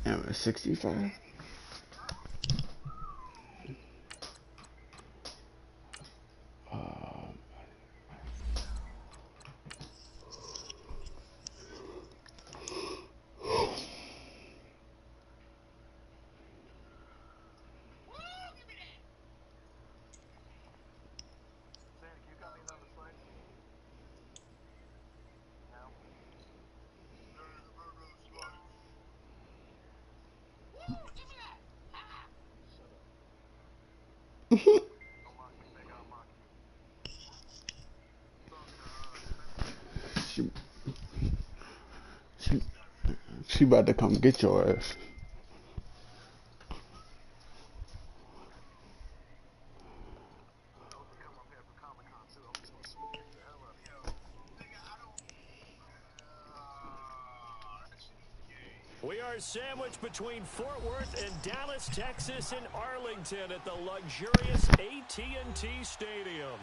Damn, 65. she, she, she about to come get your ass. We are sandwiched between Fort Worth and Dallas, Texas, and Arlington at the luxurious AT&T Stadium.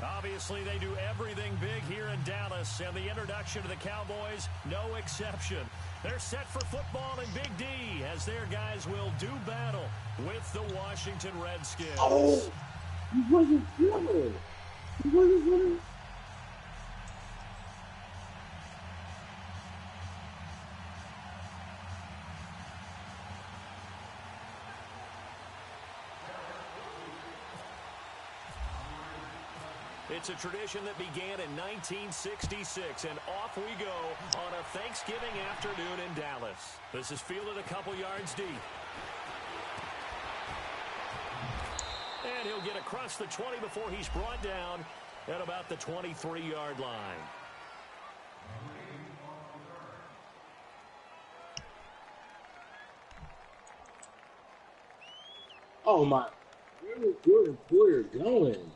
Obviously, they do everything big here in Dallas, and the introduction to the Cowboys, no exception. They're set for football in Big D as their guys will do battle with the Washington Redskins. Oh, he wasn't good. He wasn't good. It's a tradition that began in 1966, and off we go on a Thanksgiving afternoon in Dallas. This is fielded a couple yards deep. And he'll get across the 20 before he's brought down at about the 23-yard line. Oh, my. Where is Porter going?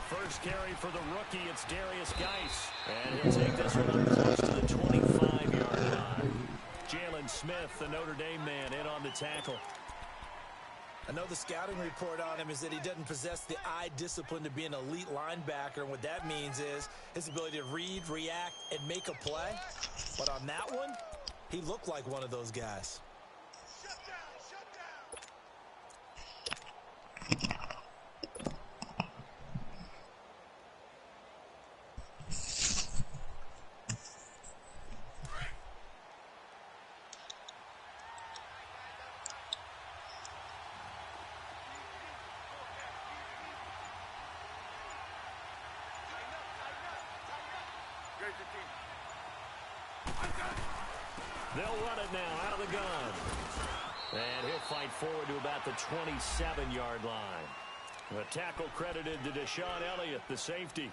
First carry for the rookie, it's Darius Geis. And he'll take this one up close to the 25-yard line. Jalen Smith, the Notre Dame man, in on the tackle. I know the scouting report on him is that he doesn't possess the eye discipline to be an elite linebacker. And what that means is his ability to read, react, and make a play. But on that one, he looked like one of those guys. They'll run it now out of the gun. And he'll fight forward to about the 27-yard line. The tackle credited to Deshaun Elliott, the safety.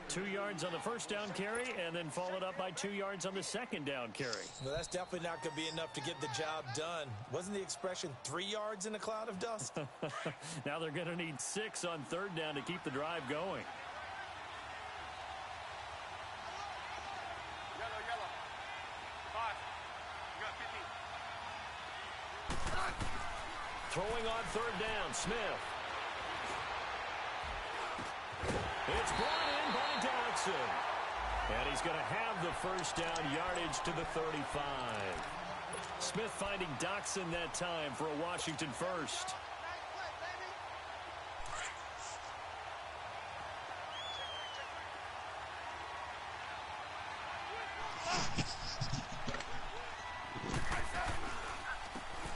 2 yards on the first down carry, and then followed up by 2 yards on the second down carry. Well, that's definitely not going to be enough to get the job done. Wasn't the expression 3 yards in a cloud of dust? Now they're going to need 6 on third down to keep the drive going. Throwing on third down, Smith. It's brought in by Dodson. And he's going to have the first down yardage to the 35. Smith finding Dodson that time for a Washington first.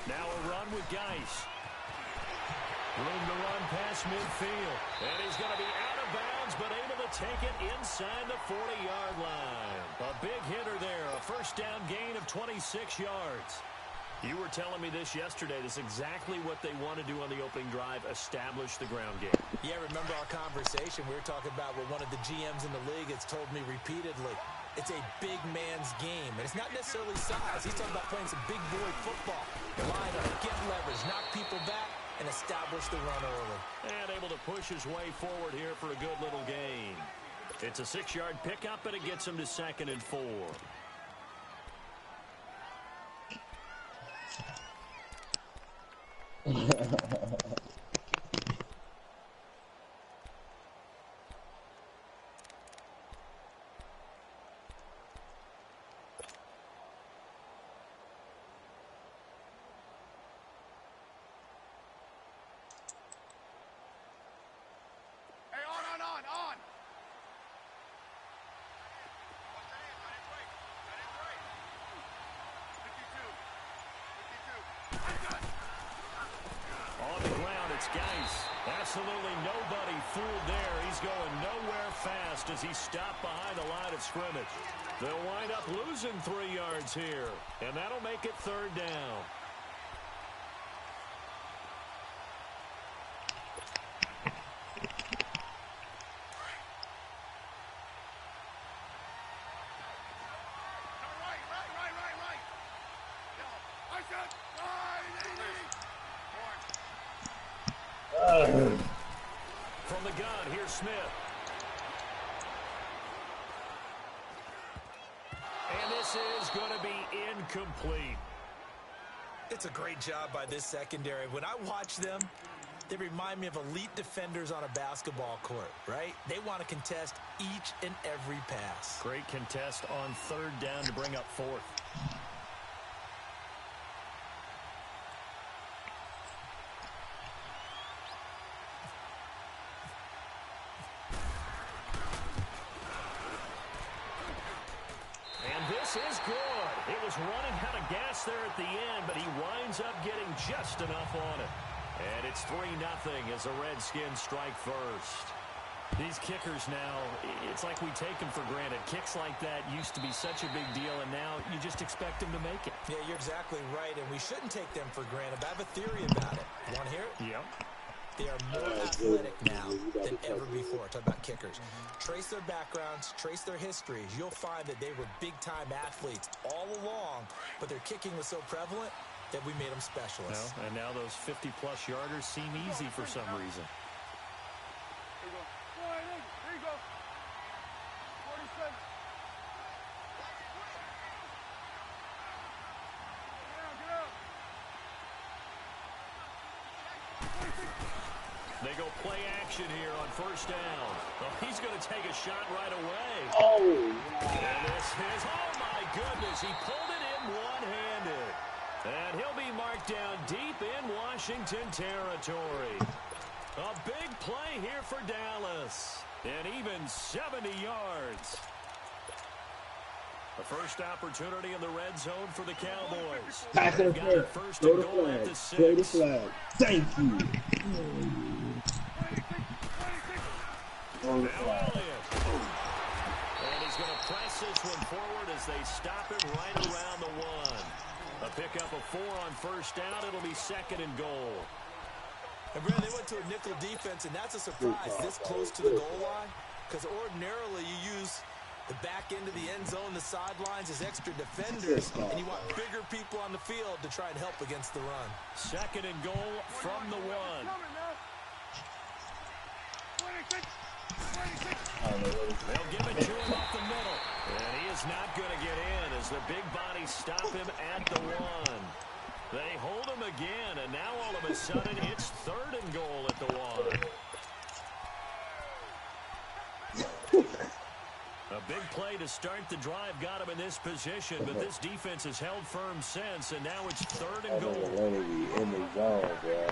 Now a run with Geis. Room to run past midfield. And he's going to be out of bounds, but able to take it inside the 40-yard line. A big hitter there. A first down gain of 26 yards. You were telling me this yesterday. This is exactly what they want to do on the opening drive, establish the ground game. Yeah, remember our conversation? We were talking about what one of the GMs in the league has told me repeatedly. It's a big man's game, and it's not necessarily size. He's talking about playing some big boy football. Line up, get leverage, knock people back, and establish the run early. And able to push his way forward here for a good little gain. It's a 6-yard pickup, and it gets him to 2nd and 4. Geis. Absolutely nobody fooled there. He's going nowhere fast as he stopped behind the line of scrimmage. They'll wind up losing 3 yards here, and that'll make it 3rd down. From the gun, here's Smith. And this is going to be incomplete. It's a great job by this secondary. When I watch them, they remind me of elite defenders on a basketball court, right? They want to contest each and every pass. Great contest on 3rd down to bring up 4th. Is good. It was running out of gas there at the end, but he winds up getting just enough on it. And it's 3-0 as the Redskins strike first. These kickers now, it's like we take them for granted. Kicks like that used to be such a big deal, and now you just expect them to make it. Yeah, you're exactly right, and we shouldn't take them for granted. But I have a theory about it. You want to hear it? Yep. They are more athletic now than ever before. Talk about kickers. Trace their backgrounds, trace their histories. You'll find that they were big-time athletes all along, but their kicking was so prevalent that we made them specialists. Well, and now those 50-plus yarders seem easy for some reason. There you go. 47. They go play action here on 1st down. Well, he's going to take a shot right away. Oh, and this is, oh my goodness, he pulled it in one-handed. And he'll be marked down deep in Washington territory. A big play here for Dallas. And even 70 yards. The first opportunity in the red zone for the Cowboys. pass They've it got it first. first and Throw the goal at flag. the Throw the 6. flag. Thank you. Throw the flag. And he's going to press this one forward as they stop him right around the 1. A pickup of 4 on 1st down. It'll be 2nd and goal. And Brad, they went to a nickel defense, and that's a surprise this close to the goal line, because ordinarily you use the back end of the end zone, the sidelines as extra defenders, and you want bigger people on the field to try and help against the run. 2nd and goal from the 1. They'll give it to him up the middle. And he is not going to get in as the big bodies stop him at the 1. They hold him again, and now all of a sudden it's 3rd and goal at the 1. A big play to start the drive got him in this position, but this defense has held firm since, and now it's 3rd and goal. In the zone, bro.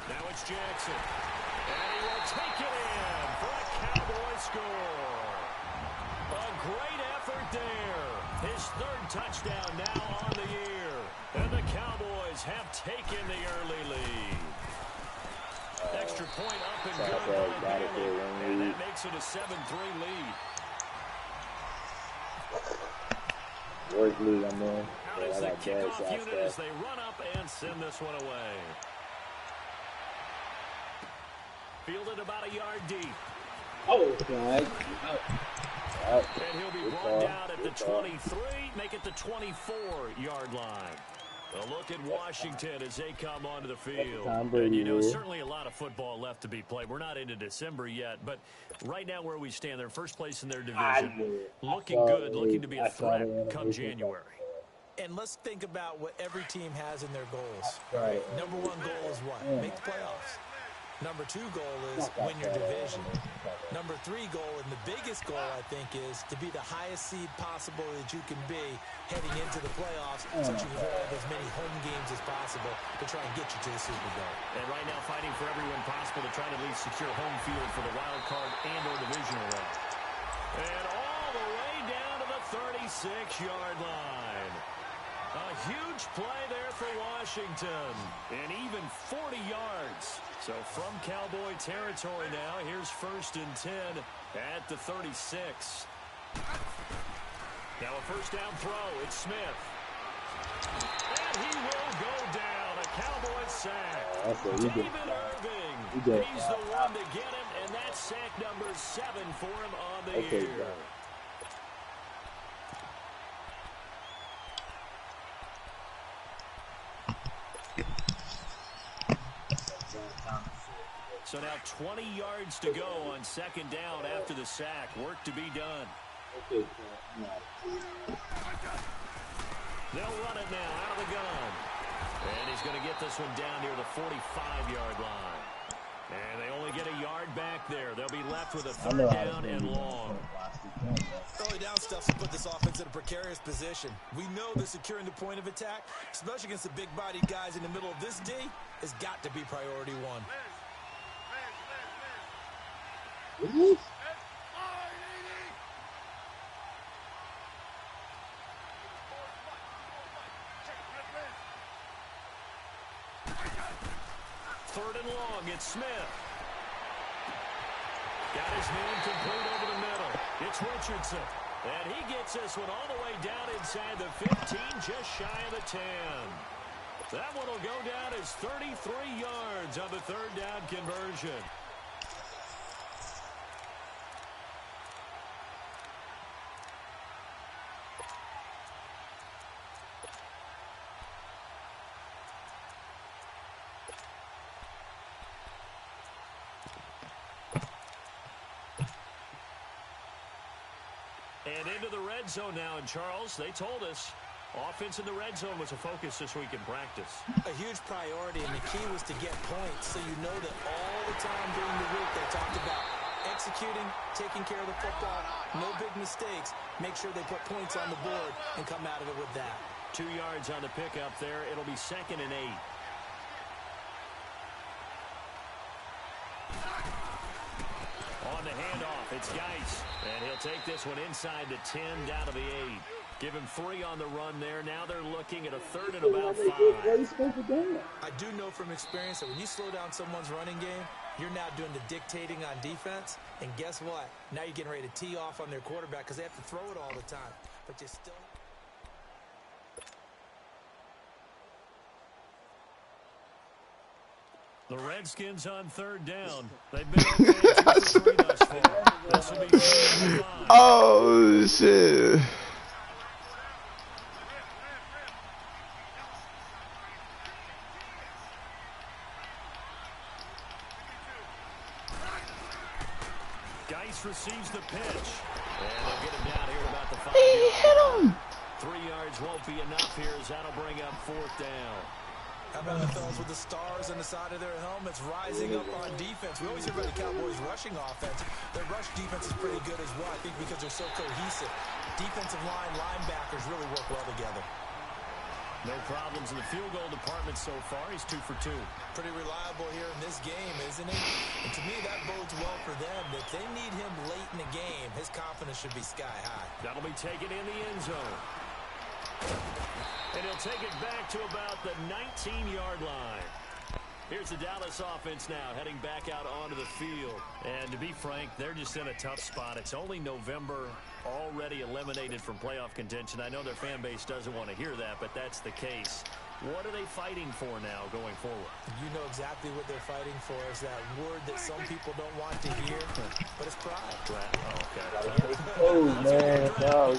Now it's Jackson. And he will take it in for a Cowboy score. A great effort there. His 3rd touchdown now on the year. And the Cowboys have taken the early lead. Extra point up and good by Bailey. And that makes it a 7-3 lead. Worst league I'm in. Out is the kickoff unit as they run up and send this one away. Fielded about a yard deep. Oh, flag. And he'll be brought down at the 23, make it the 24-yard line. A look at Washington as they come onto the field. And, you know, certainly a lot of football left to be played. We're not into December yet, but right now where we stand, they're first place in their division. Looking good, looking to be a threat come January. And let's think about what every team has in their goals. Right. Number one goal is what? Make the playoffs. Number two goal is win your division. Number three goal, and the biggest goal, I think, is to be the highest seed possible that you can be heading into the playoffs so that you can have as many home games as possible to try and get you to the Super Bowl. And right now fighting for everyone possible to try to at least secure home field for the wild card and or divisional round. And all the way down to the 36-yard line. A huge play there for Washington, and even 40 yards. So from Cowboy territory now, here's 1st and 10 at the 36. Now a first down throw, it's Smith. And he will go down, a Cowboy sack. David Irving, he's the one to get him, and that's sack number 7 for him on the year. So now 20 yards to go on 2nd down after the sack. Work to be done. They'll run it now out of the gun. And he's going to get this one down near the 45-yard line. And they only get a yard back there. They'll be left with a 3rd down and long. Early down stuff to put this offense in a precarious position. We know that securing the point of attack, especially against the big-bodied guys in the middle of this D, has got to be priority one. Third and long, it's Smith. Got his man complete over the middle. It's Richardson. And he gets this one all the way down inside the 15, just shy of the 10. That one will go down as 33 yards on the 3rd down conversion. And into the red zone now. And Charles, they told us offense in the red zone was a focus this week in practice. A huge priority, and the key was to get points. So you know that all the time during the week they talked about executing, taking care of the football, no big mistakes. Make sure they put points on the board and come out of it with that. 2 yards on the pickup there. It'll be 2nd and 8. On the handoff, it's Geis. And he'll take this one inside the 10, down to the 8. Give him 3 on the run there. Now they're looking at a 3rd and about 5. I do know from experience that when you slow down someone's running game, you're now doing the dictating on defense. And guess what? Now you're getting ready to tee off on their quarterback because they have to throw it all the time. But you still... The Redskins on 3rd down. They've been okay 2 for 3 thus far. This will be 3rd and 5. Oh, shit. Geis receives the pitch. And they'll get him down here at about the 5. He hit him. 3 yards won't be enough here as that'll bring up 4th down. How about the fellas with the stars on the side of their helmets rising up on defense? We always hear about the Cowboys' rushing offense. Their rush defense is pretty good as well, I think, because they're so cohesive. Defensive line, linebackers really work well together. No problems in the field goal department so far. He's 2 for 2. Pretty reliable here in this game, isn't he? And to me, that bodes well for them. If they need him late in the game, his confidence should be sky high. That'll be taken in the end zone. And he'll take it back to about the 19-yard line. Here's the Dallas offense now heading back out onto the field. And to be frank, they're just in a tough spot. It's only November, already eliminated from playoff contention. I know their fan base doesn't want to hear that, but that's the case. What are they fighting for now going forward? You know exactly what they're fighting for is that word that some people don't want to hear, but it's pride. Oh, man. No.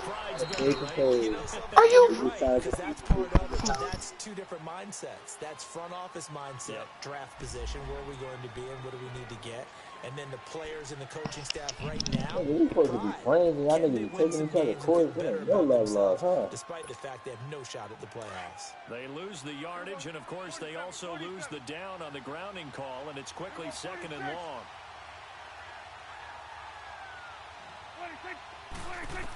Are you? Right, because that's part of it. That's two different mindsets. That's front office mindset, draft position, where are we going to be and what do we need to get? And then the players and the coaching staff right now, We supposed to be friends, and y'all niggas be taking each other course. No love lost, huh? despite the fact they have no shot at the playoffs. They lose the yardage, and of course they also lose the down on the grounding call, and it's quickly 2nd and long. 26, 26.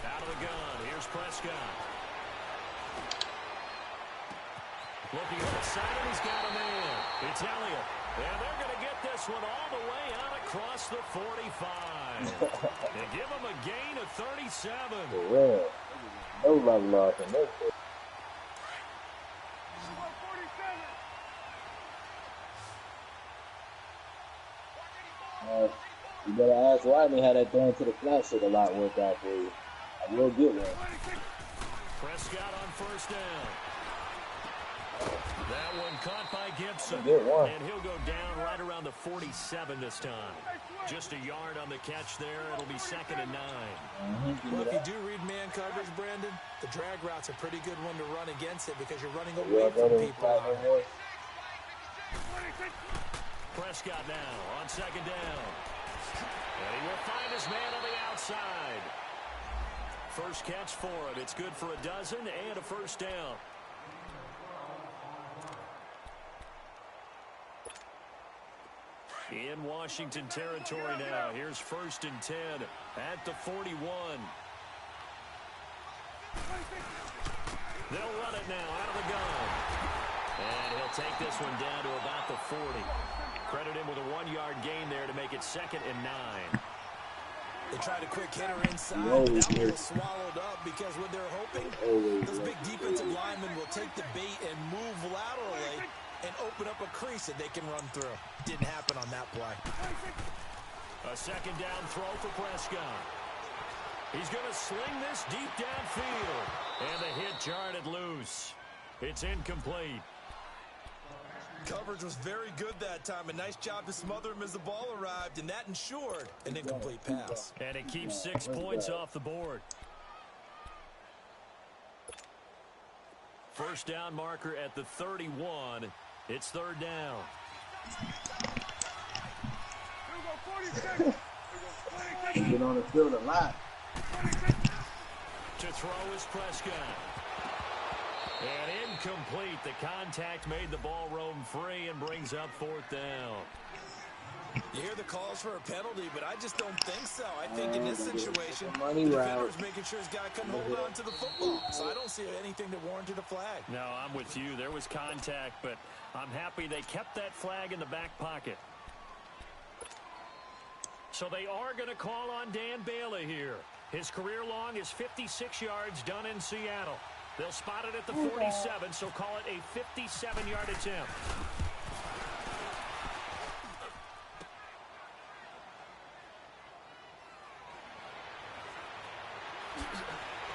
Out of the gun, here's Prescott. Looking outside, and he's got a man. It's Elliott. And they're going to get this one all the way out across the 45. They give him a gain of 37. Yeah. No love lost in this. You better ask Rodney how that going to the flat shit a lot worked out for you. I will get one. Prescott on 1st down. That one caught by Gibson. And he'll go down right around the 47 this time. Just a yard on the catch there. It'll be 2nd and 9. Well, if you do read man coverage, Brandon, the drag route's a pretty good one to run against it because you're running away from people. Prescott now on 2nd down. And he will find his man on the outside. First catch for him. It's good for a dozen and a 1st down. In Washington territory now. Here's 1st and 10 at the 41. They'll run it now out of the gun. And he'll take this one down to about the 40. Credit him with a 1-yard gain there to make it 2nd and 9. They tried a quick hitter inside, but that one was swallowed up because what they're hoping, those big defensive linemen will take the bait and move laterally and open up a crease that they can run through. Didn't happen on that play. A 2nd down throw for Prescott. He's going to sling this deep downfield. And the hit jarred it loose. It's incomplete. Coverage was very good that time. A nice job to smother him as the ball arrived, and that ensured an incomplete pass. And it keeps 6 points off the board. First down marker at the 31. It's 3rd down. Been on the field a lot. To throw is Prescott. And incomplete. The contact made the ball roam free and brings up 4th down. You hear the calls for a penalty, but I just don't think so. I think in this situation, the defender's making sure his guy couldn't hold on to the football. So I don't see anything that warranted a flag. No, I'm with you. There was contact, but I'm happy they kept that flag in the back pocket. So they are going to call on Dan Bailey here. His career long is 56 yards done in Seattle. They'll spot it at the 47, so call it a 57-yard attempt.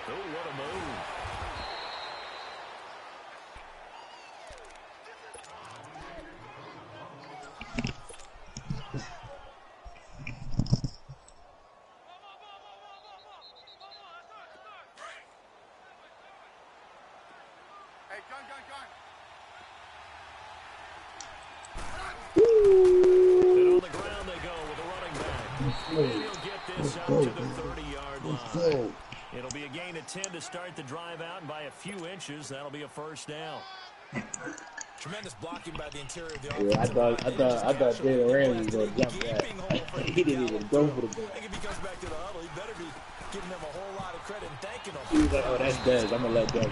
Oh, what a move. Hey, gun. And on the ground they go with a running back. And he'll get this out to the 30-yard line. It'll be a gain of 10 to start the drive out, and by a few inches, that'll be a 1st down. Tremendous blocking by the interior of the offense. Yeah, I thought Jalen Ramsey was going to jump that. He didn't even go for the ball. I think if he comes back to the huddle, he better be giving them a whole lot of credit and thanking them. He was like, oh, that's Dez. I'm going to let Dez.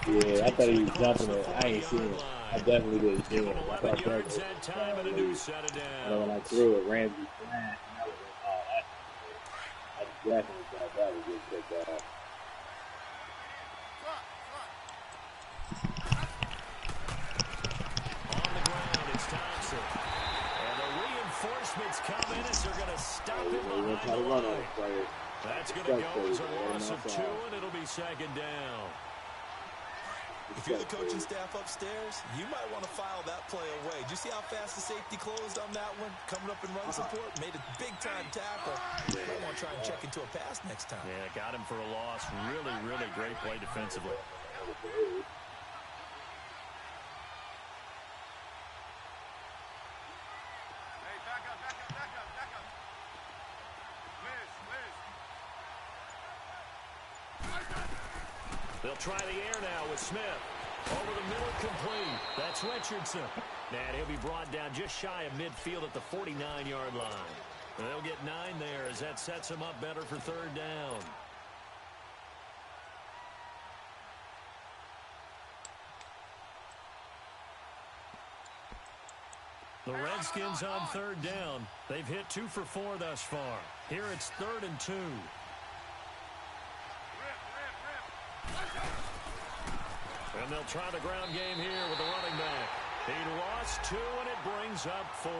Yeah, I thought he was jumping it. I ain't seen it. I definitely didn't see it. I thought that was when I threw it, Ramsey flat. And I was like, oh, I definitely thought that was just picked out. On the ground, it's Thompson. And the reinforcements come in as they're going to stop him behind the line. That's going to go as a loss of 2, and it'll be 2nd down. If you're the coaching staff upstairs, you might want to file that play away. Did you see how fast the safety closed on that one? Coming up and run support, made a big-time tackle. You might want to try and check into a pass next time. Yeah, got him for a loss. Really, really great play defensively. Hey, back up, back up, back up, back up. Liz. They'll try the air now with Smith. Over the middle, complete. That's Richardson. And he'll be brought down just shy of midfield at the 49-yard line. And they'll get 9 there as that sets them up better for third down. The Redskins on third down. They've hit 2 for 4 thus far. Here it's 3rd and 2. And they'll try the ground game here with the running back. He lost 2, and it brings up 4th.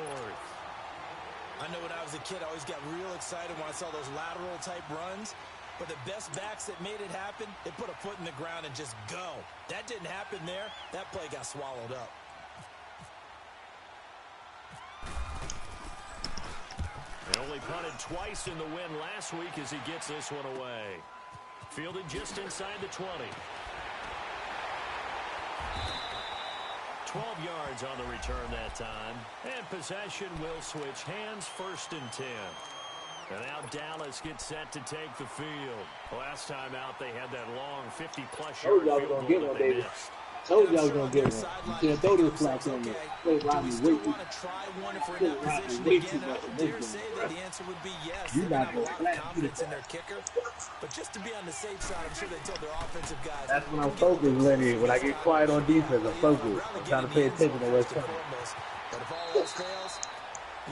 I know when I was a kid, I always got real excited when I saw those lateral-type runs. But the best backs that made it happen, they put a foot in the ground and just go. That didn't happen there. That play got swallowed up. He only punted twice in the win last week as he gets this one away. Fielded just inside the 20. 12 yards on the return that time. And possession will switch hands, 1st and 10. And now Dallas gets set to take the field. Last time out, they had that long 50-plus yard field goal that they missed. Told you I was going to get one. You can't throw this flat on me. They robbed me way too much. The answer would be yes. You're not going to have confidence in their kicker. But just to be on the safe side, I'm sure they told their offensive guys. That's when I'm focused, Lenny. When I get quiet on defense, I'm focused. I'm trying to pay attention to what's coming. But if all else fails,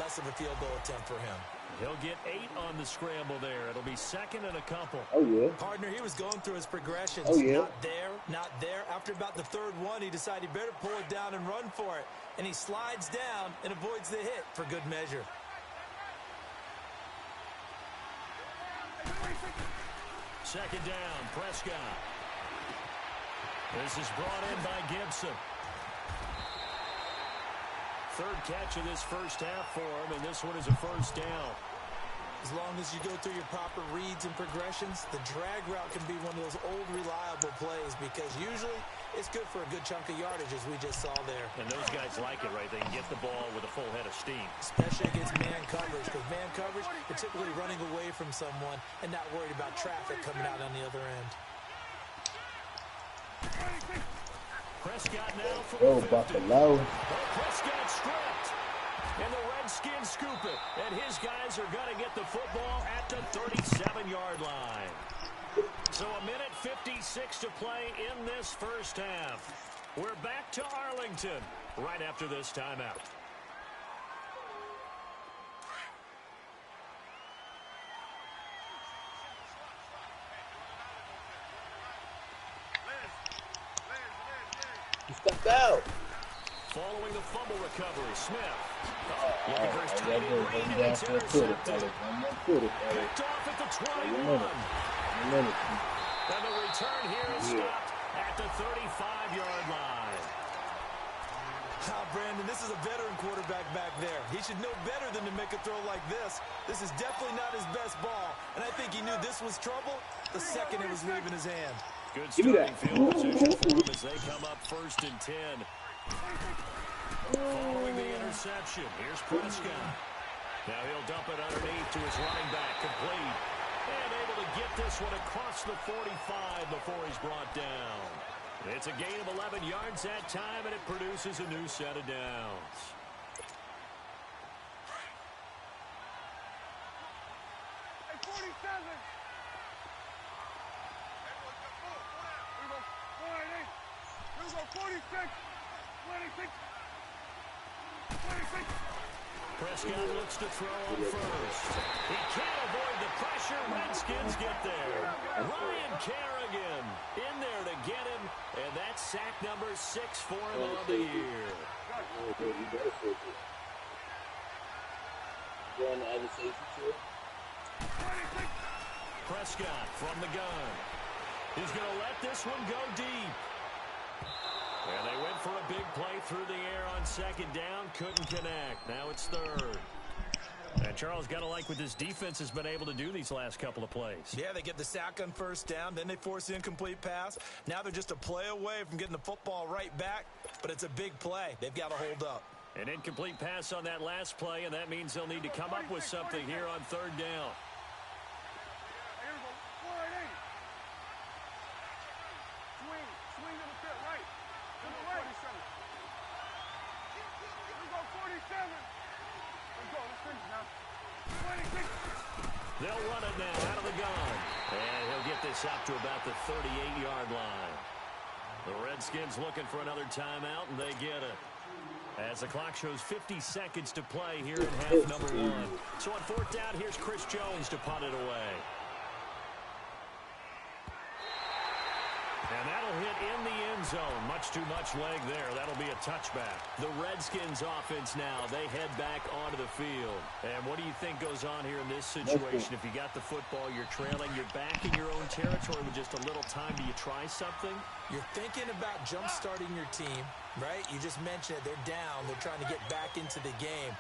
less of a field goal attempt for him. He'll get 8 on the scramble there. It'll be 2nd and a couple. Oh, yeah. Partner, he was going through his progressions. Oh, yeah. Not there, not there. After about the 3rd one, he decided he better pull it down and run for it. And he slides down and avoids the hit for good measure. Second down, Prescott. This is brought in by Gibson. 3rd catch of this first half for him, and this one is a 1st down. As long as you go through your proper reads and progressions, the drag route can be one of those old reliable plays because usually it's good for a good chunk of yardage, as we just saw there. And those guys like it, right? They can get the ball with a full head of steam. Especially against man coverage, because man coverage, they're typically running away from someone and not worried about traffic coming out on the other end. Prescott now from the 50. Buffalo. Prescott stripped. And the Redskins scoop it. And his guys are going to get the football at the 37-yard line. So a minute 56 to play in this first half. We're back to Arlington right after this timeout. He stepped out. Following the fumble recovery, Smith. Looking for his tight end Picked off at the 21. And the return here is stopped at the 35-yard line. Brandon, this is a veteran quarterback back there. He should know better than to make a throw like this. This is definitely not his best ball. And I think he knew this was trouble the second it was leaving his hand. Good starting field position for him as they come up 1st and 10. Following the interception, here's Prescott. Now he'll dump it underneath to his running back, complete. And able to get this one across the 45 before he's brought down. It's a gain of 11 yards that time, and it produces a new set of downs. Hey, 47. Here we go, 46. 26. 26. Prescott looks to throw on first. He can't avoid the pressure. Redskins get there. Ryan Kerrigan in there to get him, and that's sack number 6 for him on the year. Prescott from the gun. He's going to let this one go deep. And they went for a big play through the air on second down. Couldn't connect. Now it's third. And Charles, got to like what this defense has been able to do these last couple of plays. Yeah, they get the sack on first down, then they force the incomplete pass. Now they're just a play away from getting the football right back, but it's a big play. They've got to hold up. An incomplete pass on that last play, and that means they'll need to come up with something here on third down. Here we go. 480. Swing to the pit, right. To the right. 47. Here we go, 47. Let's go, let's finish now. 26. They'll run it now out of the gun. And he'll get this up to about the 38-yard line. The Redskins looking for another timeout, and they get it. As the clock shows 50 seconds to play here in half number one. So on fourth down, here's Chris Jones to punt it away. And that'll hit in the end zone. Much too much leg there. That'll be a touchback. The Redskins offense now, they head back onto the field. And what do you think goes on here in this situation? If you got the football, you're trailing, you're back in your own territory with just a little time. Do you try something? You're thinking about jump-starting your team, right? You just mentioned it. They're down. They're trying to get back into the game.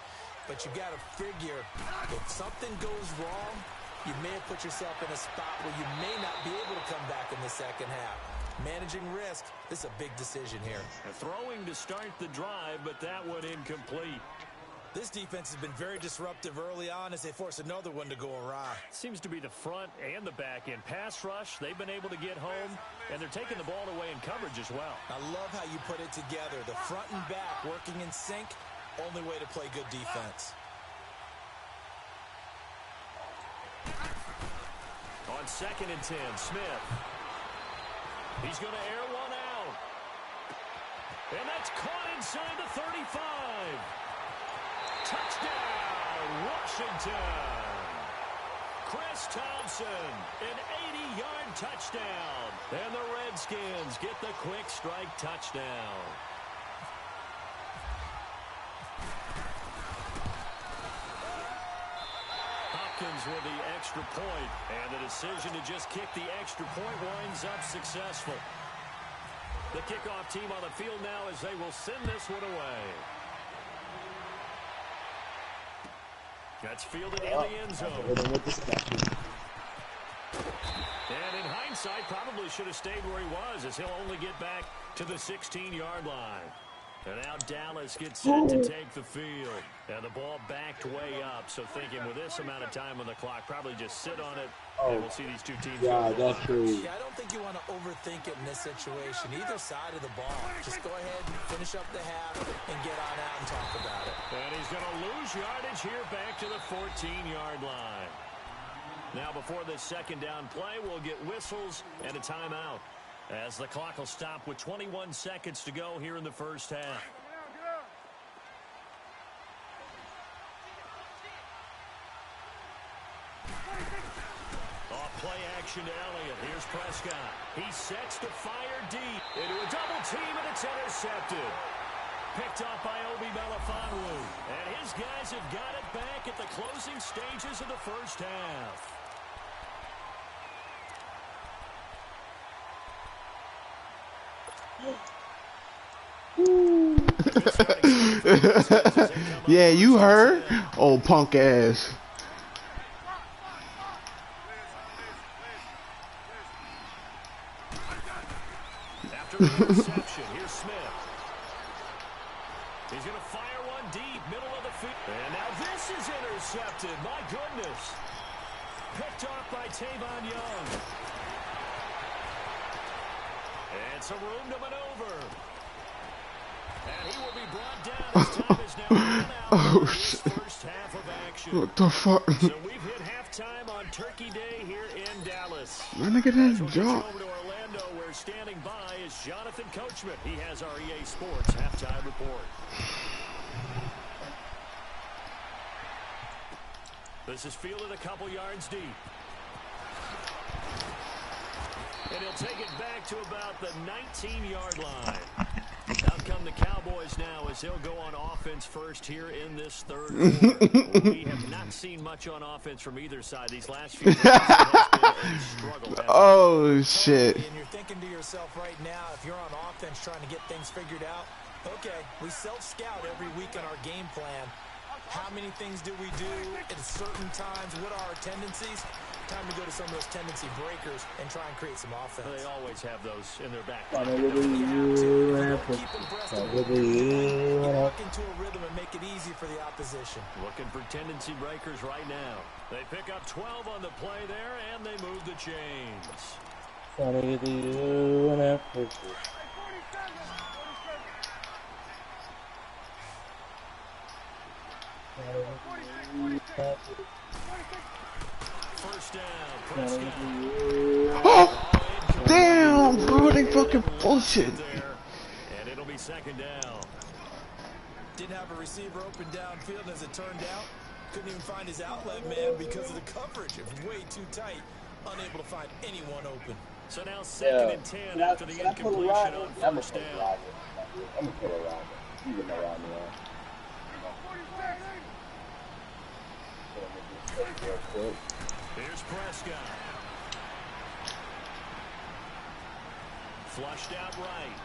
But you got to figure if something goes wrong, you may have put yourself in a spot where you may not be able to come back in the second half. Managing risk, this is a big decision here. Throwing to start the drive, but that one incomplete. This defense has been very disruptive early on as they force another one to go awry. Seems to be the front and the back end. Pass rush, they've been able to get home, and they're taking the ball away in coverage as well. I love how you put it together. The front and back working in sync, only way to play good defense. On 2nd and 10, Smith. He's going to air one out. And that's caught inside the 35. Touchdown, Washington. Chris Thompson, an 80-yard touchdown. And the Redskins get the quick strike touchdown. Hopkins with the extra point, and the decision to just kick the extra point winds up successful. The kickoff team on the field now as they will send this one away. That's fielded in the end zone. And in hindsight, probably should have stayed where he was, as he'll only get back to the 16-yard line. And now Dallas gets set to take the field. And the ball backed way up. So thinking with this amount of time on the clock, probably just sit on it. And we'll see these two teams. Yeah, that's true. Yeah, I don't think you want to overthink it in this situation. Either side of the ball. Just go ahead and finish up the half and get on out and talk about it. And he's going to lose yardage here back to the 14-yard line. Now before this second down play, we'll get whistles and a timeout, as the clock will stop with 21 seconds to go here in the first half. Off play action to Elliott. Here's Prescott. He sets to fire deep into a double team, and it's intercepted. Picked up by Obi Melifonwu. And his guys have got it back at the closing stages of the first half. Yeah, you heard? Old punk ass. After the interception, here's Smith. He's going to fire one deep, middle of the field. And now this is intercepted. My goodness. Picked off by Tavon Young. And some room to maneuver. And he will be brought down as time is now run out. Oh, shit. First half of action. What the fuck? So we've hit halftime on Turkey Day here in Dallas. My nigga didn't jump. Over to Orlando, where standing by is Jonathan Coachman. He has our EA Sports halftime report. This is fielded a couple yards deep. And he'll take it back to about the 19-yard line. Out comes from the Cowboys now as they'll go on offense first here in this third quarter. We have not seen much on offense from either side. These last few drives have been a struggle. Oh, shit. And you're thinking to yourself right now, if you're on offense trying to get things figured out, okay, we self-scout every week on our game plan. How many things do we do at certain times? What are our tendencies? Time to go to some of those tendency breakers and try and create some offense. They always have those in their back. Keep abreast of it. Lock into a rhythm and make it easy for the opposition. Looking for tendency breakers right now. They pick up 12 on the play there, and they move the chains. First down, Prescott. Oh, damn, bro, they fucking bullshit. And it'll be second down. Didn't have a receiver open downfield, as it turned out. Couldn't even find his outlet man because of the coverage. It was way too tight. Unable to find anyone open. So now second and 10 after the incompletion on first down. I'm gonna put it around. You can around me. Here's Prescott. Flushed out right.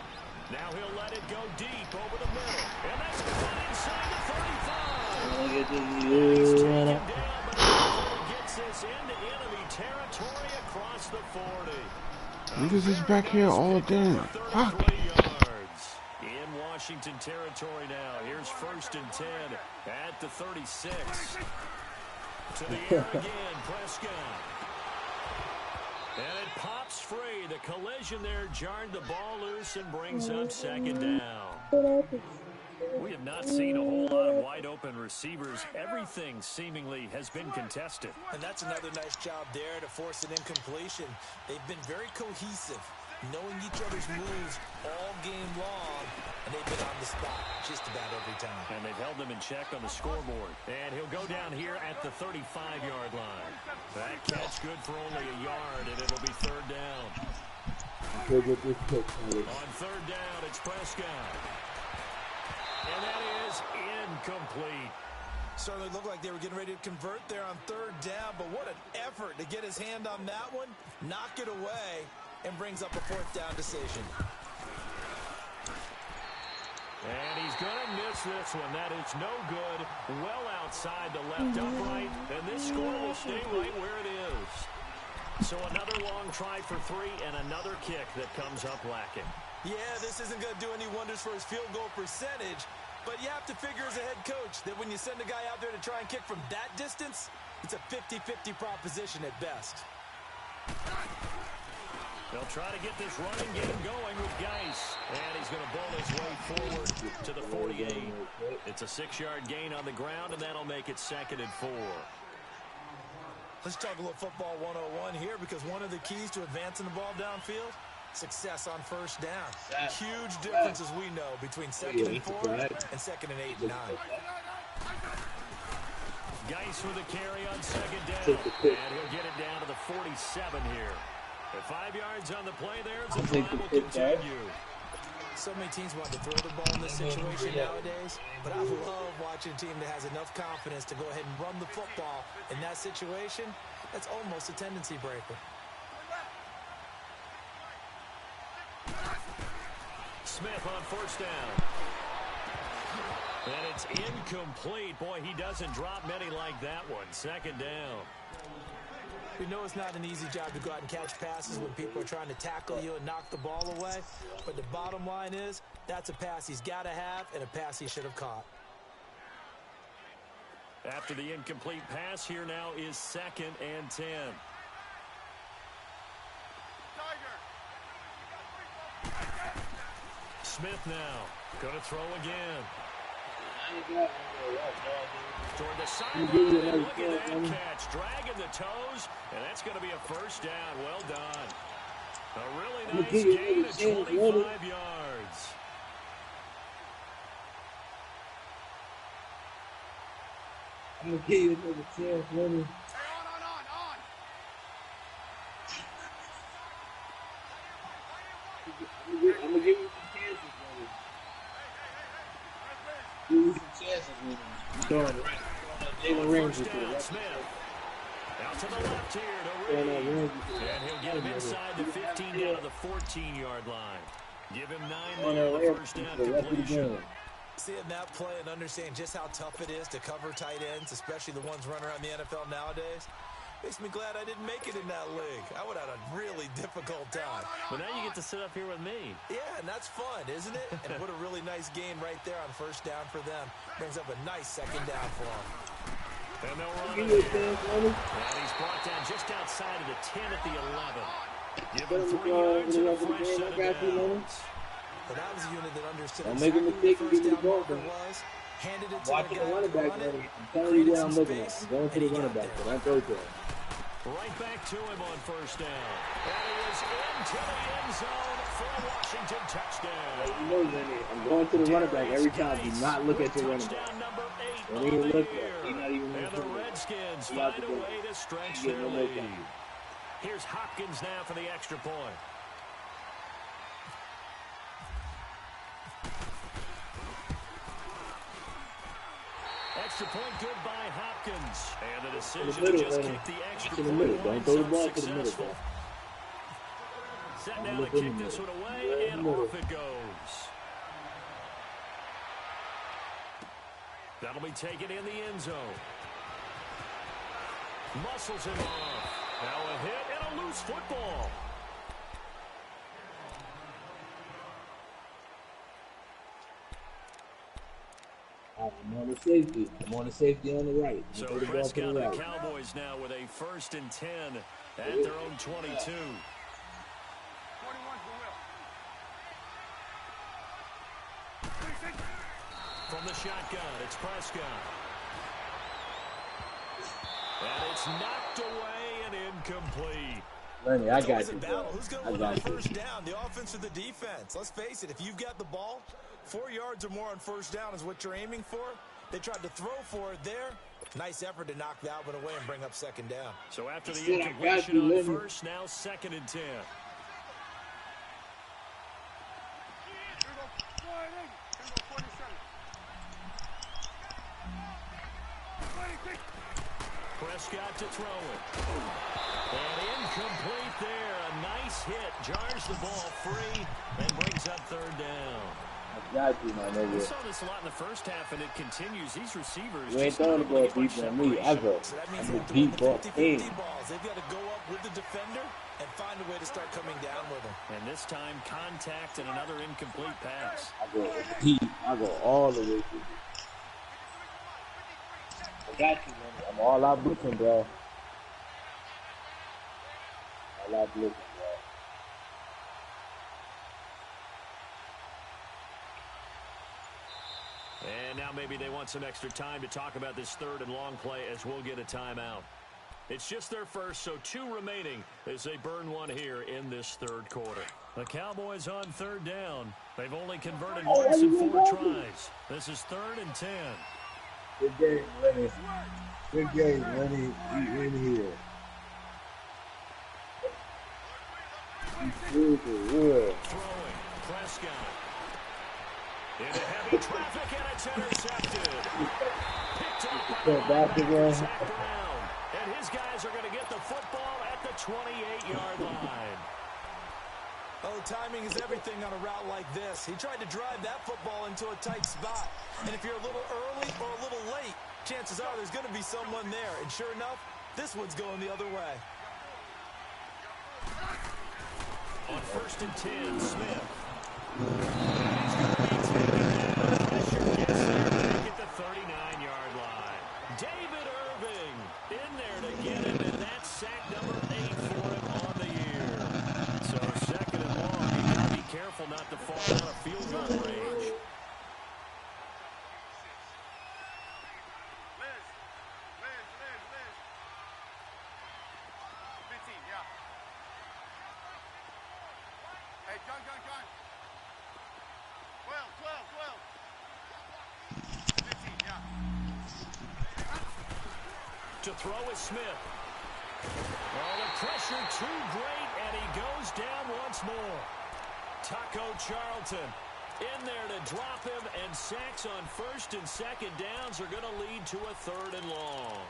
Now he'll let it go deep over the middle. And that's caught inside the 35. He's taken down, but he gets this into enemy territory across the 40. Niggas is back here all day. Fuck. Yards. In Washington territory now. Here's first and 10 at the 36. To the air again, Prescott. And it pops free. The collision there jarred the ball loose and brings up second down. We have not seen a whole lot of wide open receivers. Everything seemingly has been contested. And that's another nice job there to force an incompletion. They've been very cohesive, knowing each other's moves all game long, and they've been on the spot just about every time. And they've held them in check on the scoreboard. And he'll go down here at the 35-yard line. That catch good for only a yard, and it'll be third down. On third down, it's Prescott. And that is incomplete. Certainly looked like they were getting ready to convert there on third down, but what an effort to get his hand on that one, knock it away, and brings up a fourth down decision. And he's going to miss this one. That is no good. Well outside the left upright, and this score will stay right where it is. So another long try for three and another kick that comes up lacking. Yeah, this isn't going to do any wonders for his field goal percentage, but you have to figure as a head coach that when you send a guy out there to try and kick from that distance, it's a 50-50 proposition at best. They'll try to get this running game going with Geis, and he's going to bowl his way forward to the 48. It's a 6-yard gain on the ground, and that'll make it second and 4. Let's talk a little football 101 here, because one of the keys to advancing the ball downfield, success on first down. Huge difference, as we know, between second and 4 and second and 8 and 9. Geis with a carry on second down, and he'll get it down to the 47 here. At 5 yards on the play there, the drive will continue. So many teams want to throw the ball in this situation nowadays, but I love watching a team that has enough confidence to go ahead and run the football in that situation. That's almost a tendency breaker. Smith on first down. And it's incomplete. Boy, he doesn't drop many like that one. Second down. We know it's not an easy job to go out and catch passes when people are trying to tackle you and knock the ball away. But the bottom line is, that's a pass he's got to have and a pass he should have caught. After the incomplete pass, here now is second and 10. Smith now going to throw again. Toward the sideline, and look at that catch, dragging the toes, and that's going to be a first down. Well done. A really nice gain of 25 yards. I'm going to give you another chance, Lenny. On. I'm going to give you some chances, Lenny. aggressively. Throwing right. Jalen Ramsey to the left. Smith. Out to the left here to Throwing Reed. that Ramsey to the And he'll get him inside the 15 down to the 14-yard line. Give him 9 there on the first down completion. Seeing that play and understand just how tough it is to cover tight ends, especially the ones running around the NFL nowadays, makes me glad I didn't make it in that league. I would have had a really difficult time. But now you get to sit up here with me. Yeah, and that's fun, isn't it? And what a really nice game right there on first down for them. Brings up a nice second down for them. And they'll run it here. And he's brought down just outside of the 10 at the 11. Give him 3 yards and a fresh set of downs. But that was a unit that understood don't make a mistake and give me the ball back. Handed it to Watching the running back, man. I'm telling you what I'm looking at. I'm going to the running back, but I throw to him. Right back to him on first down. And he is into the end zone for a Washington touchdown. You know, Lenny, I'm going to the running back every time. Do not look at your running back. Don't even look at him. He's not even and the Redskins find a way to stretch their lead. Here's Hopkins now for the extra point. Extra point good by Hopkins. And the decision to just kick the extra point. Don't throw the ball to the middle. Set now to kick this one away, and off it goes. That'll be taken in the end zone. Muscles him off. Now a hit and a loose football. I'm on the safety. I'm on the safety on the right. So Prescott and the Cowboys now with a 1st and 10 at their own 22. 21's the will. From the shotgun, it's Prescott. And it's knocked away and incomplete. Lenny, I got you. Who's going to win on first down, the offense or the defense? Let's face it, if you've got the ball, 4 yards or more on first down is what you're aiming for. They tried to throw for it there. Nice effort to knock that one away and bring up second down. So after the incompletion on first, now 2nd and 10. Prescott to throw it. And incomplete there. A nice hit. Jars the ball free and brings up 3rd down. I got you, my nigga. We saw this a lot in the first half, and it continues. These receivers you ain't throwing the ball deep on me, ever. So that means I'm they a have to deep win ball the 50-50 team. balls. They've got to go up with the defender and find a way to start coming down with them. And this time, contact and another incomplete pass. I go deep. I go all the way through. I got you, man. I'm all out blitzing, bro. All out blitzing, bro. And now maybe they want some extra time to talk about this 3rd and long play as we'll get a timeout. It's just their first, so 2 remaining as they burn one here in this 3rd quarter. The Cowboys on 3rd down. They've only converted once in 4 tries. This is 3rd and 10. Good game, Lenny. Good game, Lenny. He's in here. He's super good. Throwing. Prescott. Into heavy traffic, and it's intercepted. Picked up by Zach Brown. And his guys are going to get the football at the 28-yard line. Oh, timing is everything on a route like this. He tried to drive that football into a tight spot. And if you're a little early or a little late, chances are there's going to be someone there. And sure enough, this one's going the other way. On 1st and 10, Smith. At the 39-yard line. David Irving in there to get him, and that's sack number 8 for him on the year. So 2nd and long, you got to be careful not to fall out of field goal range. Liz. 15, yeah. Hey, gun. 12. 15, yeah. To throw is Smith. Oh, the pressure too great, and he goes down once more. Taco Charlton In there to drop him, and sacks on first and second downs are going to lead to a 3rd and long.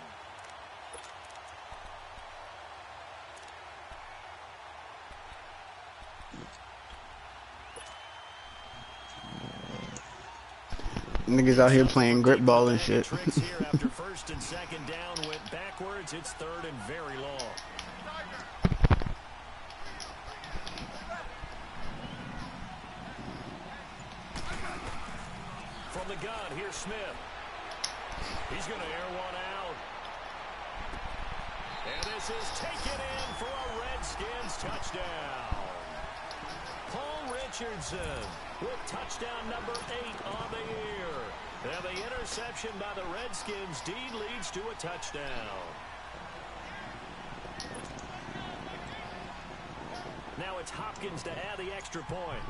Niggas out here playing grip ball and shit. Tricks here after first and second down went backwards. It's 3rd and very long. From the gun, here's Smith. He's going to air one out. And this is taken in for a Redskins touchdown. Paul Richardson with touchdown number 8 on the year. And the interception by the Redskins deed leads to a touchdown. Now it's Hopkins to add the extra point.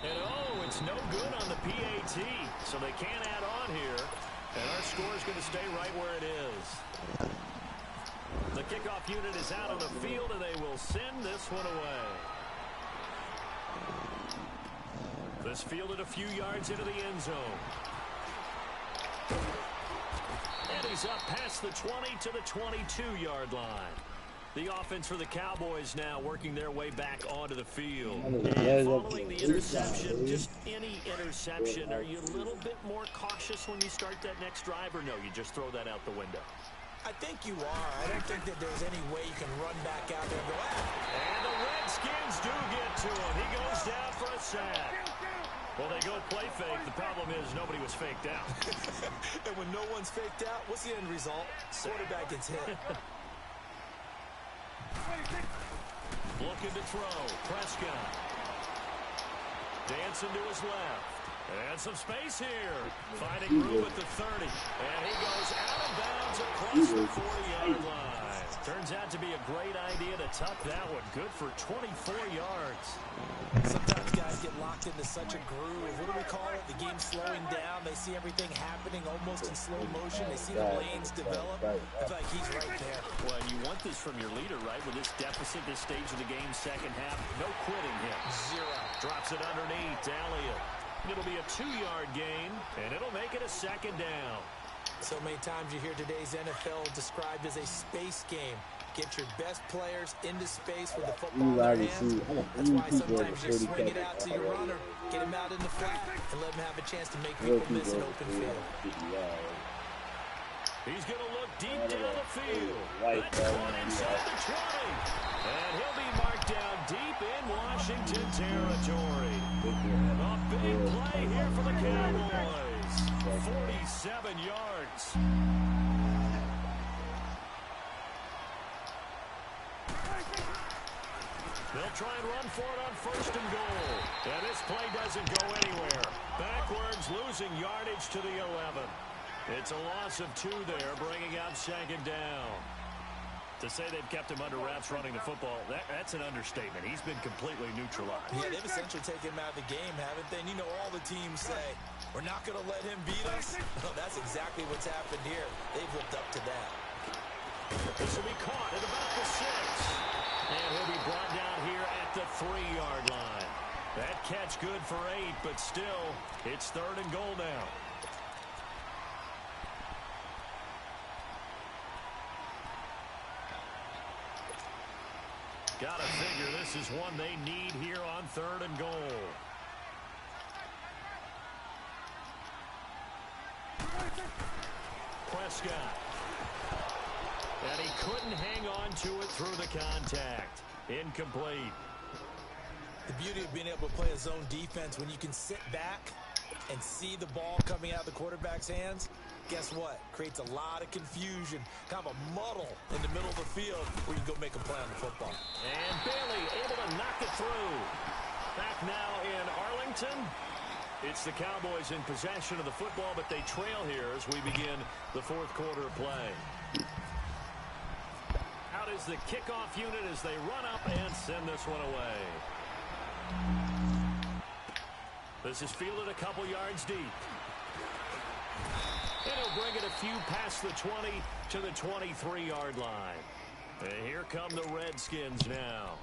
And oh, it's no good on the PAT, so they can't add on here. And our score is going to stay right where it is. The kickoff unit is out on the field, and they will send this one away. This fielded a few yards into the end zone. And he's up past the 20 to the 22-yard line. The offense for the Cowboys now working their way back onto the field. And following the interception, just any interception, are you a little bit more cautious when you start that next drive, or no, you just throw that out the window? I think you are. I don't think that there's any way you can run back out there and go, And the Redskins do get to him. He goes down for a sack. Well, they go play fake. The problem is nobody was faked out. And when no one's faked out, what's the end result? Quarterback gets hit. Looking to throw. Prescott. Dancing to his left. And some space here. Finding room at the 30. And he goes out of bounds across the 40-yard line. Turns out to be a great idea to tuck that one. Good for 24 yards. Sometimes guys get locked into such a groove. What do we call it? The game slowing down. They see everything happening almost in slow motion. They see the lanes develop. I feel like he's right there. Well, you want this from your leader, right? With this deficit, this stage of the game, second half, no quitting him. 0. Drops it underneath to Elliott. It'll be a 2-yard gain, and it'll make it a 2nd down. So many times you hear today's NFL described as a space game. Get your best players into space with the football in their hands. That's why sometimes you swing it out to your runner, get him out in the flat, and let him have a chance to make people miss an open field. He's going to look deep down the field. That's one inside the 20. And he'll be marked down deep in Washington territory. A big play here for the Cowboys. 47 yards. They'll try and run for it on 1st and goal. And this play doesn't go anywhere. Backwards, losing yardage to the 11. It's a loss of 2 there, bringing up 2nd down. To say they've kept him under wraps running the football, that's an understatement. He's been completely neutralized. Yeah, they've essentially taken him out of the game, haven't they? And you know all the teams say, we're not going to let him beat us. Well, that's exactly what's happened here. They've lived up to that. This will be caught at about the 6. And he'll be brought down here at the 3-yard line. That catch good for 8, but still, it's 3rd and goal now. Gotta figure this is one they need here on 3rd and goal. Prescott. And he couldn't hang on to it through the contact. Incomplete. The beauty of being able to play a zone defense when you can sit back and see the ball coming out of the quarterback's hands, guess what? Creates a lot of confusion, kind of a muddle in the middle of the field where you can go make a play on the football. And Bailey able to knock it through. Back now in Arlington. It's the Cowboys in possession of the football, but they trail here as we begin the 4th quarter of play. Out is the kickoff unit as they run up and send this one away. This is fielded a couple yards deep. And he'll bring it a few past the 20 to the 23-yard line. And here come the Redskins now.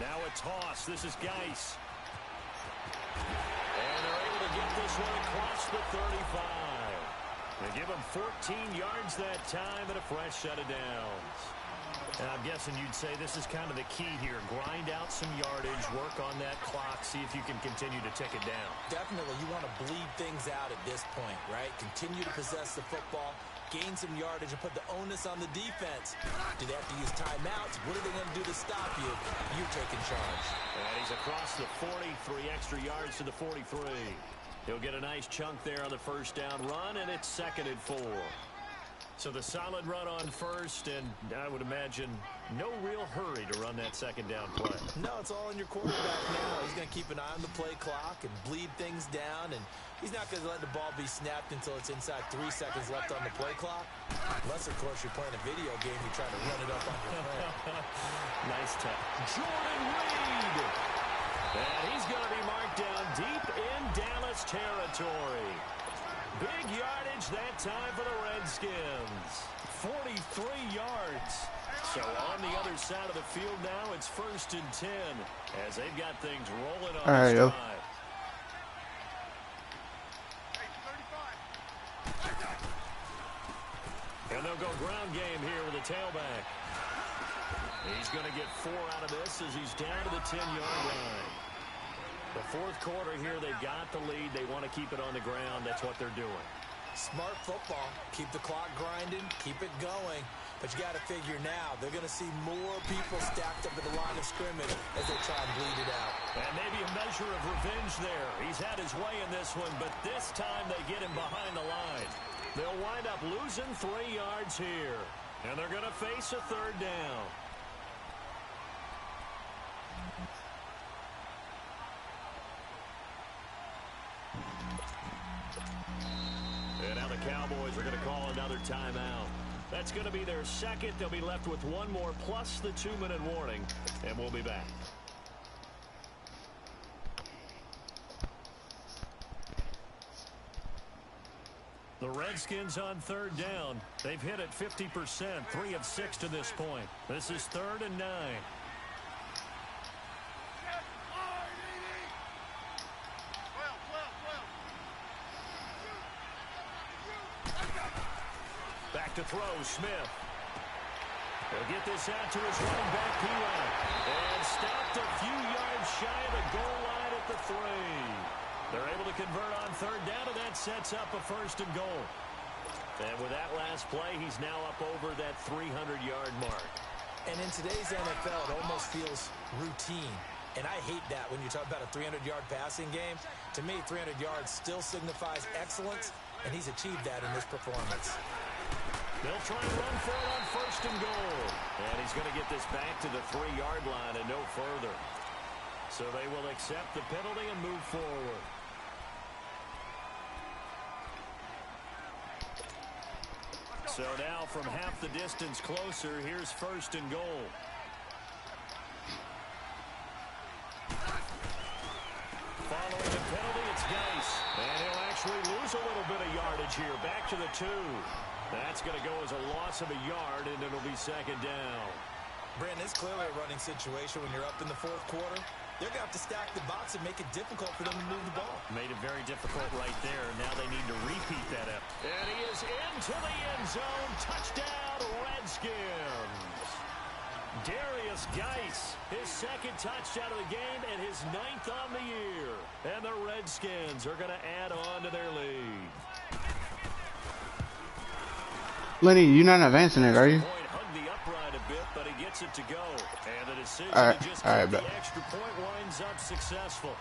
Now a toss. This is Geis. And they're able to get this one across the 35. They give him 14 yards that time and a fresh set of downs. And I'm guessing you'd say this is kind of the key here. Grind out some yardage, work on that clock, see if you can continue to tick it down. Definitely, you want to bleed things out at this point, right? Continue to possess the football, gain some yardage, and put the onus on the defense. Do they have to use timeouts? What are they going to do to stop you? You're taking charge. And he's across the 40, 3 extra yards to the 43. He'll get a nice chunk there on the first down run, and it's 2nd and 4. So the solid run on first, and I would imagine no real hurry to run that 2nd down play. No, it's all in your quarterback now. He's going to keep an eye on the play clock and bleed things down, and he's not going to let the ball be snapped until it's inside 3 seconds left on the play clock. Unless, of course, you're playing a video game, you're trying to run it up on your friend. Nice touch. Jordan Reed! And he's going to be marked down deep in Dallas territory. Big yardage that time for the Redskins. 43 yards. So on the other side of the field now, it's 1st and 10 as they've got things rolling on this drive. And they'll go ground game here with a tailback. He's going to get 4 out of this as he's down to the 10-yard line. The 4th quarter here, they've got the lead. They want to keep it on the ground. That's what they're doing. Smart football. Keep the clock grinding. Keep it going. But you got to figure now, they're going to see more people stacked up at the line of scrimmage as they try and bleed it out. And maybe a measure of revenge there. He's had his way in this one, but this time they get him behind the line. They'll wind up losing 3 yards here. And they're going to face a 3rd down. And now the Cowboys are going to call another timeout. That's going to be their 2nd. They'll be left with 1 more plus the 2-minute warning, and we'll be back. The Redskins on 3rd down. They've hit it 50%, 3 of 6 to this point. This is 3rd and 9. Back to throw, Smith. He'll get this out to his running back, P-Line. And stopped a few yards shy of the goal line at the 3. They're able to convert on 3rd down, and that sets up a 1st and goal. And with that last play, he's now up over that 300-yard mark. And in today's NFL, it almost feels routine. And I hate that when you talk about a 300-yard passing game. To me, 300 yards still signifies excellence, and he's achieved that in this performance. They'll try and run for it on 1st and goal. And he's going to get this back to the 3-yard line and no further. So they will accept the penalty and move forward. So now from half the distance closer, here's 1st and goal. Following the penalty, it's Geis. And he'll actually lose a little bit of yardage here. Back to the 2. That's going to go as a loss of a yard, and it'll be 2nd down. Brandon, it's clearly a running situation when you're up in the 4th quarter. They're going to have to stack the box and make it difficult for them to move the ball. Made it very difficult right there. Now they need to repeat that effort. And he is into the end zone. Touchdown, Redskins. Darius Geis, his 2nd touchdown of the game and his 9th on the year. And the Redskins are going to add on to their lead. Lenny, you're not advancing it, are you? Hugged the upright a bit, but he gets it to go. And the decision All right, to just all right, kick the extra point winds up successful.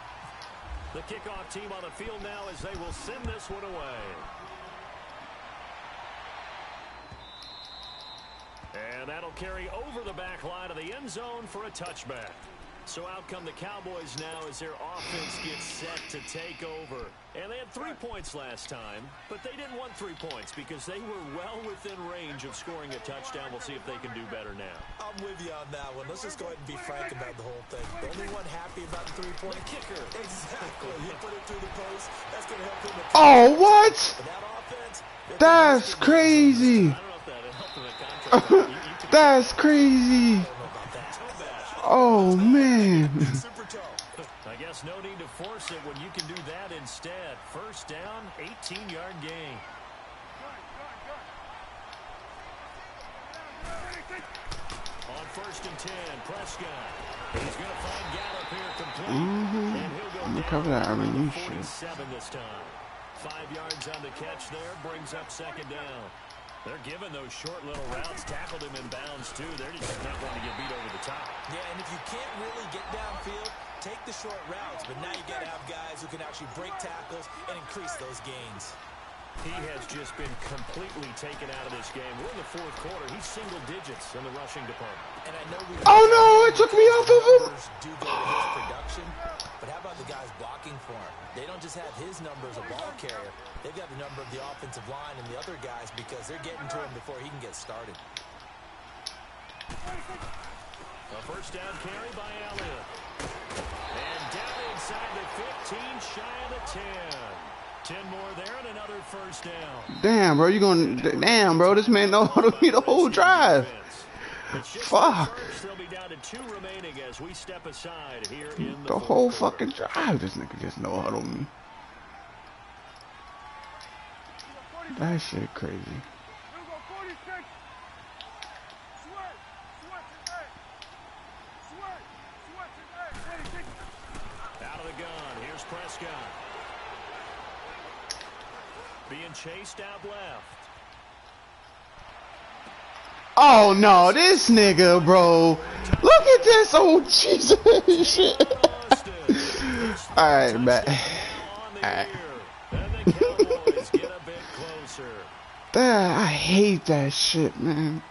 The kickoff team on the field now as they will send this one away. And that'll carry over the back line of the end zone for a touchback. So out come the Cowboys now as their offense gets set to take over. And they had 3 points last time, but they didn't want 3 points because they were well within range of scoring a touchdown. We'll see if they can do better now. I'm with you on that one. Let's just go ahead and be frank about the whole thing. The only one happy about the three-point kicker. Exactly. He put it through the post. That's going to help him. Oh, what? That offense, That's crazy. I don't know if that helped him at contract. That's crazy. Oh, man. I guess no need to force it when you can do that instead. First down, 18-yard gain. On 1st and 10, Prescott. He's going to find Gallup here complete. And he'll go I'm gonna down cover that. I to mean, you 47 should. this time. 5 yards on the catch there, brings up 2nd down. They're giving those short little routes, tackled him in bounds too. They're just not going to get beat over the top. Yeah, and if you can't really get downfield, take the short routes. But now you got to have guys who can actually break tackles and increase those gains. He has just been completely taken out of this game. We're in the 4th quarter. He's single digits in the rushing department. And I know Oh, no, it took me off of him. numbers do go to his production, but how about the guys blocking for him? They don't just have his number as a ball carrier. They've got the number of the offensive line and the other guys because they're getting to him before he can get started. A 1st down carry by Elliott. And down inside the 15, shy of the 10. 10 more there and another 1st down. Damn, bro, you going? Damn, bro, this man know how to beat the whole drive. Fuck. They'll be down to 2 remaining as we step aside here in The whole fucking drive. This nigga just know how to me. That shit crazy. Out of the gun, here's Prescott. Being chased out left. Oh no, this nigga, bro. Look at this old Jesus shit. Alright, man. Alright. I hate that shit, man.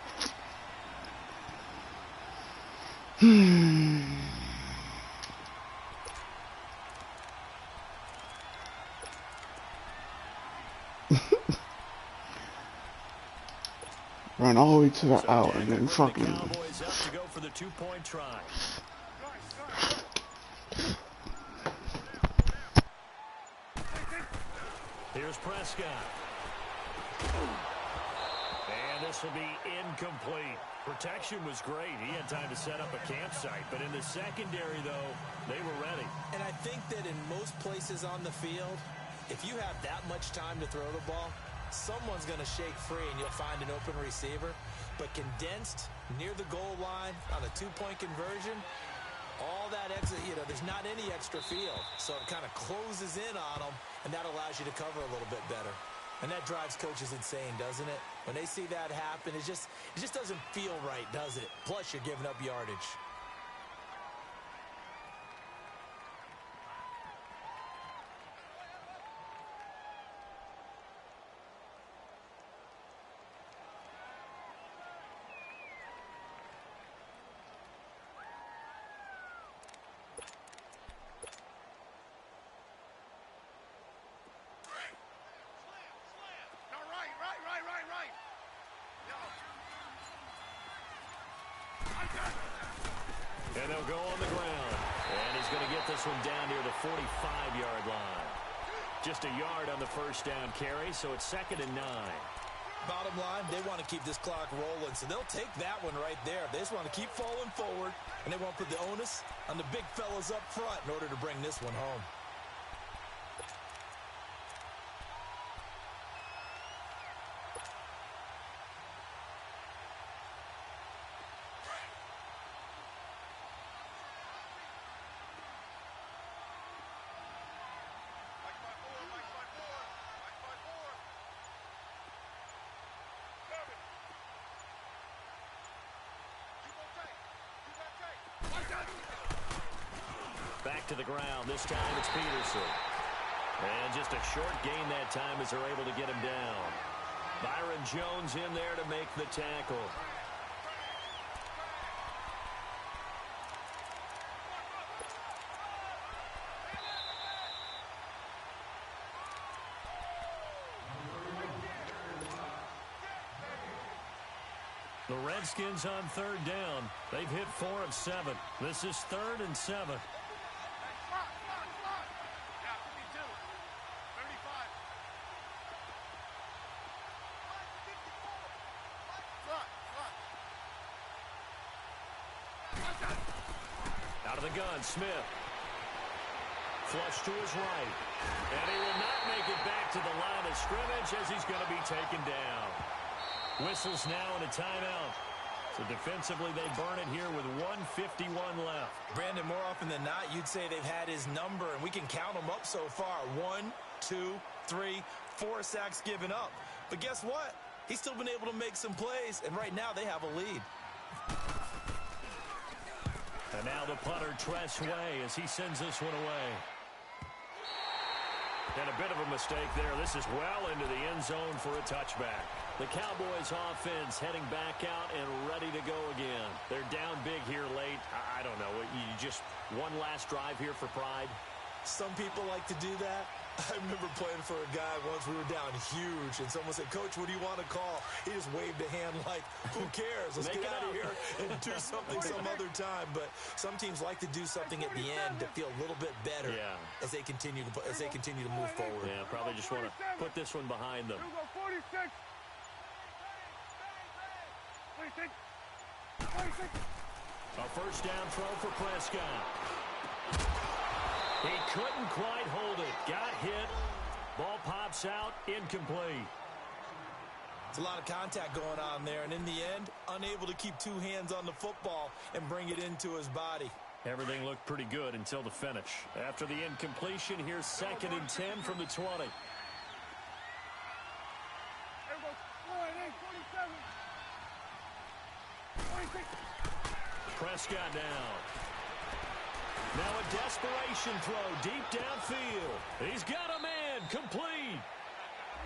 Run all the way to the out and then fucking. Cowboys up to go for the 2-point try. Here's Prescott. And this will be incomplete. Protection was great. He had time to set up a campsite. But in the secondary, though, they were ready. And I think that in most places on the field, if you have that much time to throw the ball, someone's going to shake free and you'll find an open receiver. But condensed near the goal line on a 2-point conversion, all that extra, there's not any extra field. So it kind of closes in on them, and that allows you to cover a little bit better. And that drives coaches insane, doesn't it? When they see that happen, it just doesn't feel right, does it? Plus, you're giving up yardage. And they'll go on the ground. And he's going to get this one down near the 45-yard line. Just a yard on the 1st down carry, so it's 2nd and 9. Bottom line, they want to keep this clock rolling, so they'll take that one right there. They just want to keep falling forward, and they want to put the onus on the big fellas up front in order to bring this one home. Back to the ground. This time it's Peterson. And just a short gain that time as they're able to get him down. Byron Jones in there to make the tackle. The Redskins on 3rd down. They've hit 4 of 7. This is 3rd and 7. Clock. Yeah, 52. 35. Out of the gun, Smith. Flush to his right. And he will not make it back to the line of scrimmage as he's going to be taken down. Whistles now and a timeout. So defensively, they burn it here with 1:51 left. Brandon, more often than not, you'd say they've had his number, and we can count them up so far. 1, 2, 3, 4 sacks given up. But guess what? He's still been able to make some plays, and right now they have a lead. And now the punter, Tress Way, as he sends this one away. And a bit of a mistake there. This is well into the end zone for a touchback. The Cowboys offense heading back out and ready to go again. They're down big here late. I don't know. You just one last drive here for pride? Some people like to do that. I remember playing for a guy once. We were down huge, and someone said, "Coach, what do you want to call?" He just waved a hand like, "Who cares? Let's get out of here and do something some other time." But some teams like to do something at the end to feel a little bit better as they continue to move forward. Yeah, probably just want to put this one behind them. 46. 26. 26. A first down throw for Prescott. He couldn't quite hold it. Got hit. Ball pops out. Incomplete. It's a lot of contact going on there, and in the end, unable to keep two hands on the football and bring it into his body. Everything looked pretty good until the finish. After the incompletion, here's 2nd and 10 from the 20. Prescott down. Now a desperation throw deep downfield. He's got a man. Complete.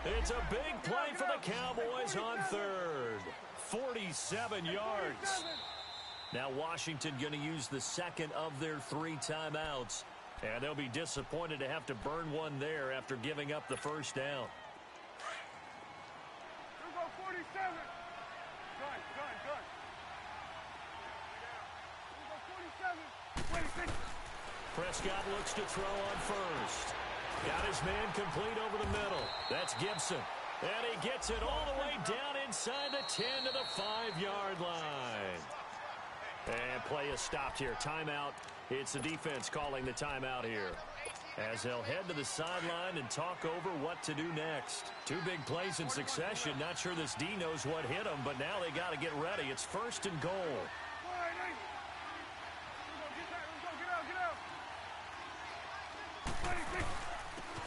It's a big play for the Cowboys on 3rd. 47 yards. Now Washington going to use the 2nd of their 3 timeouts. And they'll be disappointed to have to burn one there after giving up the first down. 47. Good. Prescott looks to throw on 1st. Got his man complete over the middle. That's Gibson. And he gets it all the way down inside the 10 to the 5-yard line. And play is stopped here. Timeout. It's the defense calling the timeout here, as they'll head to the sideline and talk over what to do next. 2 big plays in succession. Not sure this D knows what hit them, but now they got to get ready. It's 1st and goal.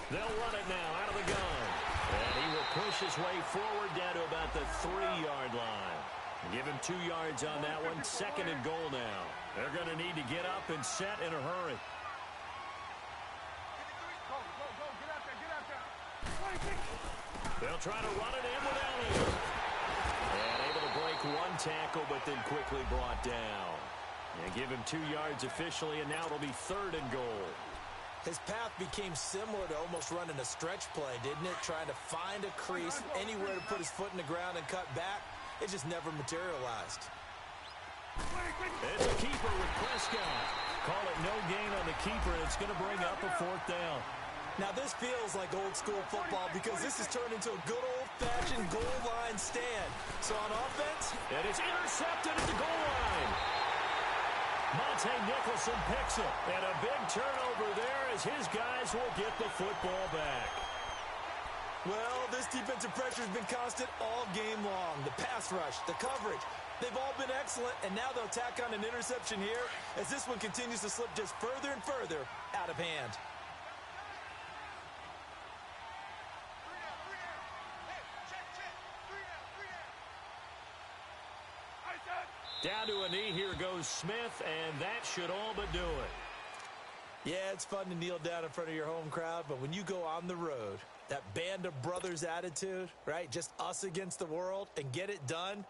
They'll run it now out of the gun. And he will push his way forward down to about the 3-yard line. Give him 2 yards on that one. 2nd and goal now. They're going to need to get up and set in a hurry. They'll try to run it in with Elliott. And able to break 1 tackle, but then quickly brought down. And give him 2 yards officially, and now it'll be 3rd and goal. His path became similar to almost running a stretch play, didn't it? Trying to find a crease, anywhere to put his foot in the ground and cut back. It just never materialized. It's a keeper with Prescott. Call it no gain on the keeper, and it's going to bring up a 4th down. Now, this feels like old-school football because this has turned into a good old-fashioned goal line stand. So on offense, and it's intercepted at the goal line. Monte Nicholson picks it, and a big turnover there as his guys will get the football back. Well, this defensive pressure has been constant all game long. The pass rush, the coverage, they've all been excellent, and now they'll tack on an interception here as this one continues to slip just further and further out of hand. Down to a knee, here goes Smith, and that should all but do it. Yeah, it's fun to kneel down in front of your home crowd, but when you go on the road, that band of brothers attitude, right? Just us against the world and get it done.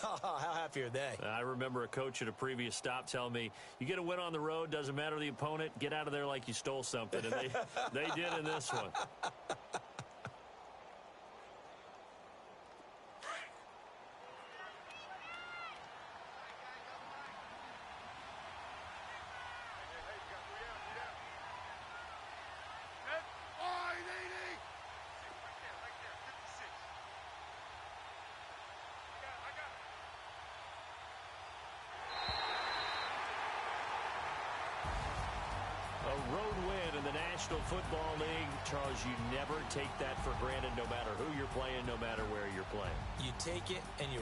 How happy are they? I remember a coach at a previous stop telling me, you get a win on the road, doesn't matter the opponent, get out of there like you stole something. And they did in this one. road win in the National Football League. Charles, you never take that for granted no matter who you're playing, no matter where you're playing. You take it and you